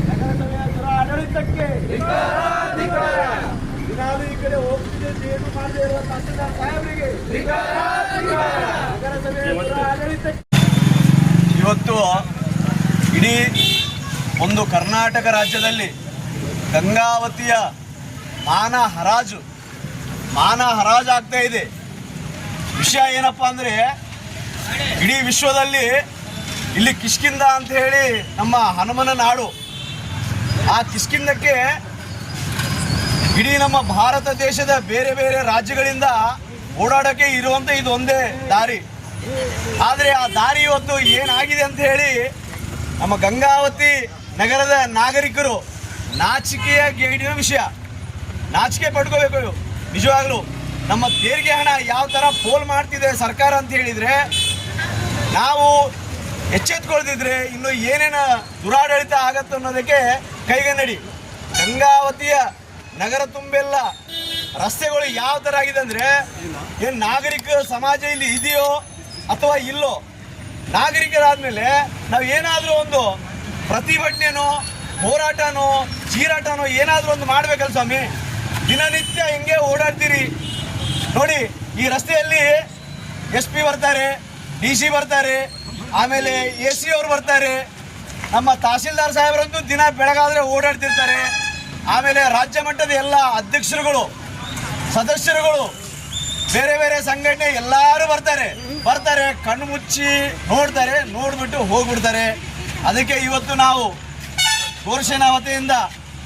ನಗರಸಭೆಯ ಆಡಳಿತಕ್ಕೆ ದಿನಾಲು ಈ ಕಡೆ ಹೋಗ್ತಿದ್ದೆ ಏನು ಮಾಡದೇ ಇರುವ ತಹಸೀಲ್ದಾರ್ ಸಾಹೇಬರಿಗೆ ನಗರಸಭೆಯ ಆಡಳಿತಕ್ಕೆ ಇವತ್ತು ಇಡೀ ಒಂದು ಕರ್ನಾಟಕ ರಾಜ್ಯದಲ್ಲಿ ಗಂಗಾವತಿಯ ಮಾನ ಹರಾಜಾಗ್ತಾ ಇದೆ. ವಿಷಯ ಏನಪ್ಪಾ ಅಂದರೆ ಇಡೀ ವಿಶ್ವದಲ್ಲಿ ಇಲ್ಲಿ ಕಿಷ್ಕಿಂಧ ಅಂತ ಹೇಳಿ ನಮ್ಮ ಹನುಮನ ನಾಡು. ಆ ಕಿಷ್ಕಿಂಧಕ್ಕೆ ಇಡೀ ನಮ್ಮ ಭಾರತ ದೇಶದ ಬೇರೆ ಬೇರೆ ರಾಜ್ಯಗಳಿಂದ ಓಡಾಡೋಕ್ಕೆ ಇರುವಂಥ ಇದು ಒಂದೇ ದಾರಿ. ಆದರೆ ಆ ದಾರಿ ಇವತ್ತು ಏನಾಗಿದೆ ಅಂತ ಹೇಳಿ ನಮ್ಮ ಗಂಗಾವತಿ ನಗರದ ನಾಗರಿಕರು ನಾಚಿಕೆಯ ಗೇಡಿನ ವಿಷಯ. ನಾಚಿಕೆ ಪಡ್ಕೋಬೇಕು. ನಿಜವಾಗ್ಲೂ ನಮ್ಮ ತೆರಿಗೆ ಹಣ ಯಾವ ಥರ ಪೋಲ್ ಮಾಡ್ತಿದೆ ಸರ್ಕಾರ ಅಂತ ಹೇಳಿದರೆ, ನಾವು ಎಚ್ಚೆತ್ಕೊಳ್ತಿದ್ರೆ ಇನ್ನು ಏನೇನು ದುರಾಡಳಿತ ಆಗತ್ತೆ ಅನ್ನೋದಕ್ಕೆ ಕೈಗನ್ನಡಿ. ಗಂಗಾವತಿಯ ನಗರ ತುಂಬೆಲ್ಲ ರಸ್ತೆಗಳು ಯಾವ ಥರ ಆಗಿದೆ ಅಂದರೆ, ಏನು ನಾಗರಿಕ ಸಮಾಜ ಇಲ್ಲಿ ಇದೆಯೋ ಅಥವಾ ಇಲ್ಲೋ, ನಾಗರಿಕರಾದ್ಮೇಲೆ ನಾವು ಏನಾದರೂ ಒಂದು ಪ್ರತಿಭಟನೆನೋ ಹೋರಾಟನೋ ಚೀರಾಟನೋ ಏನಾದರೂ ಒಂದು ಮಾಡಬೇಕಲ್ಲ ಸ್ವಾಮಿ. ದಿನನಿತ್ಯ ಹಿಂಗೆ ಓಡಾಡ್ತೀರಿ ನೋಡಿ. ಈ ರಸ್ತೆಯಲ್ಲಿ SP ಬರ್ತಾರೆ, DC ಬರ್ತಾರೆ, ಆಮೇಲೆ AC ಅವರು ಬರ್ತಾರೆ, ನಮ್ಮ ತಹಸೀಲ್ದಾರ್ ಸಾಹೇಬರಂತೂ ದಿನ ಬೆಳಗಾದರೆ ಓಡಾಡ್ತಿರ್ತಾರೆ. ಆಮೇಲೆ ರಾಜ್ಯ ಮಟ್ಟದ ಎಲ್ಲ ಅಧ್ಯಕ್ಷರುಗಳು, ಸದಸ್ಯರುಗಳು, ಬೇರೆ ಬೇರೆ ಸಂಘಟನೆ ಎಲ್ಲರೂ ಬರ್ತಾರೆ, ಕಣ್ಣು ಮುಚ್ಚಿ ನೋಡ್ತಾರೆ, ನೋಡ್ಬಿಟ್ಟು ಹೋಗ್ಬಿಡ್ತಾರೆ. ಅದಕ್ಕೆ ಇವತ್ತು ನಾವು ಗೋರಸೇನಾ ವತಿಯಿಂದ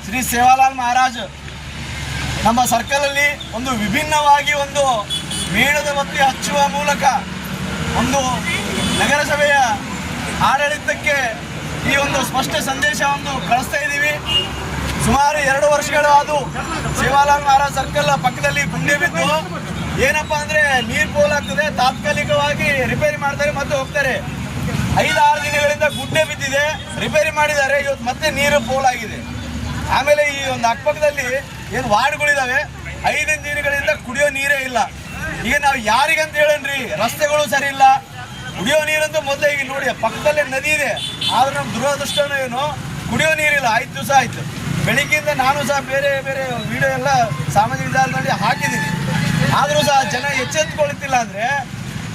ಶ್ರೀ ಸೇವಾಲಾಲ್ ಮಹಾರಾಜ್ ನಮ್ಮ ಸರ್ಕಲಲ್ಲಿ ಒಂದು ವಿಭಿನ್ನವಾಗಿ ಒಂದು ಮೇಣದ ಬತ್ತಿ ಹಚ್ಚುವ ಮೂಲಕ ಒಂದು ನಗರಸಭೆಯ ಆಡಳಿತಕ್ಕೆ ಈ ಒಂದು ಸ್ಪಷ್ಟ ಸಂದೇಶವನ್ನು ಕಳಿಸ್ತಾ ಇದ್ದೀವಿ. ಸುಮಾರು 2 ವರ್ಷಗಳು ಅದು ಸೇವಾಲಾಲ್ ಮಹಾರಾಜ್ ಸರ್ಕಲ್ ಪಕ್ಕದಲ್ಲಿ ಗುಂಡೆ ಬಿದ್ದು ಏನಪ್ಪ ಅಂದರೆ ನೀರು ಪೋಲಾಗ್ತದೆ, ತಾತ್ಕಾಲಿಕವಾಗಿ ರಿಪೇರಿ ಮಾಡ್ತಾರೆ ಮತ್ತೆ ಹೋಗ್ತಾರೆ. 5-6 ದಿನಗಳಿಂದ ಗುಡ್ಡೆ ಬಿದ್ದಿದೆ, ರಿಪೇರಿ ಮಾಡಿದ್ದಾರೆ, ಇವತ್ತು ಮತ್ತೆ ನೀರು ಪೋಲಾಗಿದೆ. ಆಮೇಲೆ ಈ ಒಂದು ಅಕ್ಕಪಕ್ಕದಲ್ಲಿ ಏನು ವಾರ್ಡ್ಗಳಿದ್ದಾವೆ, 5 ದಿನಗಳಿಂದ ಕುಡಿಯೋ ನೀರೇ ಇಲ್ಲ. ಈಗ ನಾವು ಯಾರಿಗಂತ ಹೇಳನ್ರಿ, ರಸ್ತೆಗಳು ಸರಿ ಇಲ್ಲ, ಕುಡಿಯೋ ನೀರಂತೂ ಮೊದಲೇ ಈಗ ನೋಡಿ ಪಕ್ಕದಲ್ಲೇ ನದಿ ಇದೆ, ಆದ್ರೆ ನಮ್ಮ ದುರದೃಷ್ಟನೂ ಏನು ಕುಡಿಯೋ ನೀರಿಲ್ಲ. 5 ದಿವಸ ಆಯಿತು. ಬೆಳಿಗ್ಗೆಯಿಂದ ನಾನು ಸಹ ಬೇರೆ ಬೇರೆ ವಿಡಿಯೋ ಎಲ್ಲ ಸಾಮಾಜಿಕ ಜಾಲದಲ್ಲಿ ಹಾಕಿದ್ದೀನಿ. ಆದರೂ ಸಹ ಜನ ಎಚ್ಚೆತ್ತುಕೊಳ್ಳುತ್ತಿಲ್ಲ. ಅಂದರೆ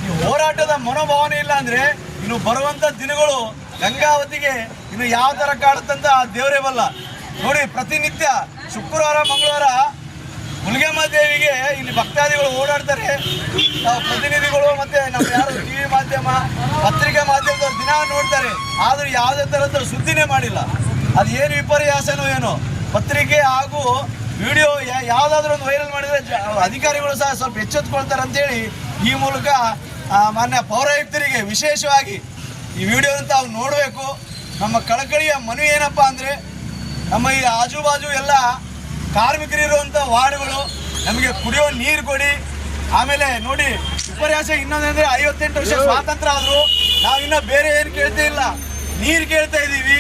ಈ ಹೋರಾಟದ ಮನೋಭಾವನೆ ಇಲ್ಲ ಅಂದರೆ ಇನ್ನು ಬರುವಂಥ ದಿನಗಳು ಗಂಗಾವತಿಗೆ ಇನ್ನು ಯಾವ ಥರ ಕಾಡುತ್ತಂತ ದೇವರೇ ಬಲ್ಲ. ನೋಡಿ, ಪ್ರತಿನಿತ್ಯ ಶುಕ್ರವಾರ ಮಂಗಳವಾರ ಮುಲ್ಗಮ್ಮ ದೇವಿಗೆ ಇಲ್ಲಿ ಭಕ್ತಾದಿಗಳು ಓಡಾಡ್ತಾರೆ. ನಾವು ಪ್ರತಿನಿಧಿಗಳು ಮತ್ತು ನಮ್ಮ ಯಾರು TV ಮಾಧ್ಯಮ, ಪತ್ರಿಕಾ ಮಾಧ್ಯಮದವ್ರು ದಿನ ನೋಡ್ತಾರೆ, ಆದರೂ ಯಾವುದೇ ಥರದ ಸುದ್ದಿನೇ ಮಾಡಿಲ್ಲ. ಅದು ಏನು ವಿಪರ್ಯಾಸನೋ ಏನೋ. ಪತ್ರಿಕೆ ಹಾಗೂ ವಿಡಿಯೋ ಯಾವುದಾದ್ರೂ ಒಂದು ವೈರಲ್ ಮಾಡಿದರೆ ಅಧಿಕಾರಿಗಳು ಸಹ ಸ್ವಲ್ಪ ಎಚ್ಚೆತ್ತುಕೊಳ್ತಾರೆ ಅಂತೇಳಿ ಈ ಮೂಲಕ ಮಾನ್ಯ ಪೌರಾಯುಕ್ತರಿಗೆ ವಿಶೇಷವಾಗಿ ಈ ವಿಡಿಯೋನ ತಾವು ನೋಡಬೇಕು. ನಮ್ಮ ಕಳಕಳಿಯ ಮನವಿ ಏನಪ್ಪ ಅಂದರೆ, ನಮ್ಮ ಈ ಆಜುಬಾಜು ಎಲ್ಲ ಕಾರ್ಮಿಕರಿರುವಂಥ ವಾರ್ಡ್ಗಳು ನಮಗೆ ಕುಡಿಯೋ ನೀರು ಕೊಡಿ. ಆಮೇಲೆ ನೋಡಿ, ವಿಪರ್ಯಾಸ ಇನ್ನೊಂದಂದರೆ 58 ವರ್ಷ ಸ್ವಾತಂತ್ರ್ಯ ಆದರೂ ನಾವಿನ್ನೂ ಬೇರೆ ಏನು ಕೇಳ್ತಾ ಇಲ್ಲ. ನೀರು ಕೇಳ್ತಾ ಇದ್ದೀವಿ,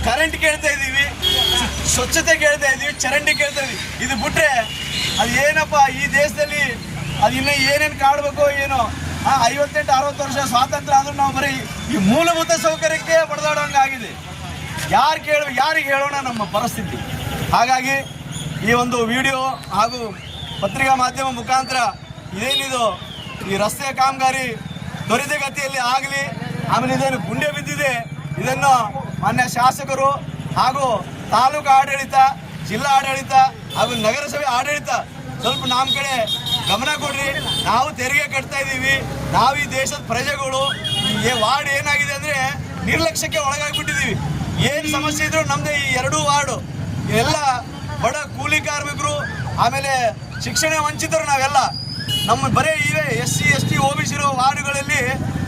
ಕರೆಂಟ್ ಕೇಳ್ತಾ ಇದ್ದೀವಿ, ಸ್ವಚ್ಛತೆ ಕೇಳ್ತಾ ಇದ್ದೀವಿ, ಚರಂಡಿ ಕೇಳ್ತಾ ಇದ್ದೀವಿ. ಇದು ಬಿಟ್ಟರೆ ಅದು ಏನಪ್ಪ ಈ ದೇಶದಲ್ಲಿ ಅದು ಇನ್ನೂ ಏನೇನು ಕಾಡಬೇಕೋ ಏನೋ. 58-60 ವರ್ಷ ಸ್ವಾತಂತ್ರ್ಯ ಆದರೂ ನಾವು ಬರೀ ಈ ಮೂಲಭೂತ ಸೌಕರ್ಯಕ್ಕೆ ಬಡದಾಡೋಂಗಾಗಿದೆ. ಯಾರಿಗೆ ಹೇಳೋಣ ನಮ್ಮ ಪರಿಸ್ಥಿತಿ. ಹಾಗಾಗಿ ಈ ಒಂದು ವಿಡಿಯೋ ಹಾಗೂ ಪತ್ರಿಕಾ ಮಾಧ್ಯಮ ಮುಖಾಂತರ ಇದೇನಿದು ಈ ರಸ್ತೆಯ ಕಾಮಗಾರಿ ತ್ವರಿತಗತಿಯಲ್ಲಿ ಆಗಲಿ. ಆಮೇಲೆ ಇದೇನು ಗುಂಡೆ ಬಿದ್ದಿದೆ, ಇದನ್ನು ಮಾನ್ಯ ಶಾಸಕರು ಹಾಗೂ ತಾಲೂಕು ಆಡಳಿತ, ಜಿಲ್ಲಾ ಆಡಳಿತ ಹಾಗೂ ನಗರಸಭೆ ಆಡಳಿತ ಸ್ವಲ್ಪ ನಮ್ಮ ಕಡೆ ಗಮನ ಕೊಡ್ರಿ. ನಾವು ತೆರಿಗೆ ಕಟ್ತಾ ಇದ್ದೀವಿ, ನಾವು ಈ ದೇಶದ ಪ್ರಜೆಗಳು. ಈ ವಾರ್ಡ್ ಏನಾಗಿದೆ ಅಂದರೆ ನಿರ್ಲಕ್ಷ್ಯಕ್ಕೆ ಒಳಗಾಗಿಬಿಟ್ಟಿದ್ದೀವಿ. ಏನು ಸಮಸ್ಯೆ ಇದ್ರೂ ನಮ್ಮದೇ ಈ 2 ವಾರ್ಡು ಎಲ್ಲ ಬಡ ಕೂಲಿ ಕಾರ್ಮಿಕರು, ಆಮೇಲೆ ಶಿಕ್ಷಣ ವಂಚಿತರು ನಾವೆಲ್ಲ. ನಮ್ಮ ಬರೀ ಇವೆ SC ST OBC ಇರೋ ವಾರ್ಡ್ಗಳಲ್ಲಿ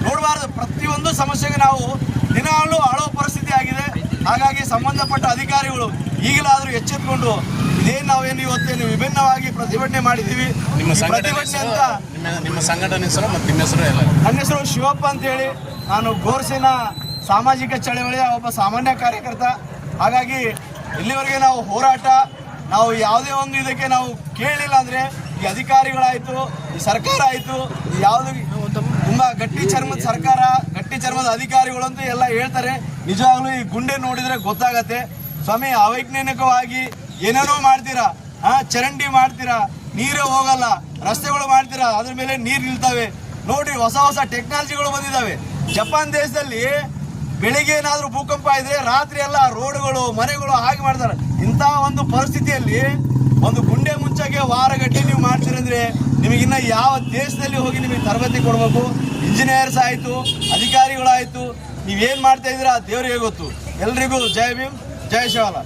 ನೋಡಬಾರ್ದು. ಪ್ರತಿಯೊಂದು ಸಮಸ್ಯೆಗೆ ನಾವು ದಿನಾಲೂ ಆಳೋ ಪರಿಸ್ಥಿತಿ ಆಗಿದೆ. ಹಾಗಾಗಿ ಸಂಬಂಧಪಟ್ಟ ಅಧಿಕಾರಿಗಳು ಈಗಲಾದರೂ ಎಚ್ಚೆತ್ತುಕೊಂಡು ಇದೇನು ನಾವೇನು ಇವತ್ತೇನು ವಿಭಿನ್ನವಾಗಿ ಪ್ರತಿಭಟನೆ ಮಾಡಿದ್ದೀವಿ. ಪ್ರತಿಭಟನೆ ಅಂತ ನಿಮ್ಮ ಸಂಘಟನೆ ಹೆಸರು ಮತ್ತು ನಿಮ್ಮ ಹೆಸರು ಎಲ್ಲ? ನನ್ನ ಹೆಸರು ಶಿವಪ್ಪ ಅಂತೇಳಿ, ನಾನು ಗೋರಸೇನಾ ಸಾಮಾಜಿಕ ಚಳವಳಿಯ ಒಬ್ಬ ಸಾಮಾನ್ಯ ಕಾರ್ಯಕರ್ತ. ಹಾಗಾಗಿ ಇಲ್ಲಿವರೆಗೆ ನಾವು ಹೋರಾಟ, ನಾವು ಯಾವುದೇ ಒಂದು ಇದಕ್ಕೆ ನಾವು ಕೇಳಲಿಲ್ಲ ಅಂದರೆ ಈ ಅಧಿಕಾರಿಗಳಾಯಿತು, ಈ ಸರ್ಕಾರ ಆಯಿತು, ಯಾವುದು ತುಂಬಾ ಗಟ್ಟಿ ಚರ್ಮದ ಸರ್ಕಾರ, ಗಟ್ಟಿ ಚರ್ಮದ ಅಧಿಕಾರಿಗಳಂತೂ ಎಲ್ಲ ಹೇಳ್ತಾರೆ. ನಿಜವಾಗ್ಲೂ ಈ ಗುಂಡೆ ನೋಡಿದ್ರೆ ಗೊತ್ತಾಗತ್ತೆ. ಸ್ವಾಮಿ, ಅವೈಜ್ಞಾನಿಕವಾಗಿ ಏನೇನೋ ಮಾಡ್ತೀರಾ, ಚರಂಡಿ ಮಾಡ್ತೀರಾ, ನೀರೇ ಹೋಗಲ್ಲ, ರಸ್ತೆಗಳು ಮಾಡ್ತೀರಾ, ಅದ್ರ ಮೇಲೆ ನೀರು ನಿಲ್ತವೆ. ನೋಡ್ರಿ, ಹೊಸ ಹೊಸ ಟೆಕ್ನಾಲಜಿಗಳು ಬಂದಿದ್ದಾವೆ. ಜಪಾನ್ ದೇಶದಲ್ಲಿ ಬೆಳಿಗ್ಗೆ ಏನಾದ್ರೂ ಭೂಕಂಪ ಇದ್ರೆ ರಾತ್ರಿ ಎಲ್ಲ ರೋಡ್ಗಳು, ಮನೆಗಳು ಹಾಗೆ ಮಾಡ್ತಾರೆ. ಇಂಥ ಒಂದು ಪರಿಸ್ಥಿತಿಯಲ್ಲಿ ಒಂದು ಗುಂಡೆ ಮುಂಚೆಗೆ ವಾರಗಟ್ಟಲೆ ನೀವು ಮಾಡ್ತೀರಂದ್ರೆ ನಿಮಗಿನ್ನ ಯಾವ ದೇಶದಲ್ಲಿ ಹೋಗಿ ನಿಮಗೆ ತರಬೇತಿ ಕೊಡಬೇಕು? ಇಂಜಿನಿಯರ್ಸ್ ಆಯಿತು, ಅಧಿಕಾರಿಗಳಾಯಿತು, ನೀವೇನು ಮಾಡ್ತಾ ಇದ್ದೀರಾ ದೇವರಿಗೆ ಗೊತ್ತು. ಎಲ್ರಿಗೂ ಜೈ ಭೀಮ್, ಜೈ ಶಿವಾಲ.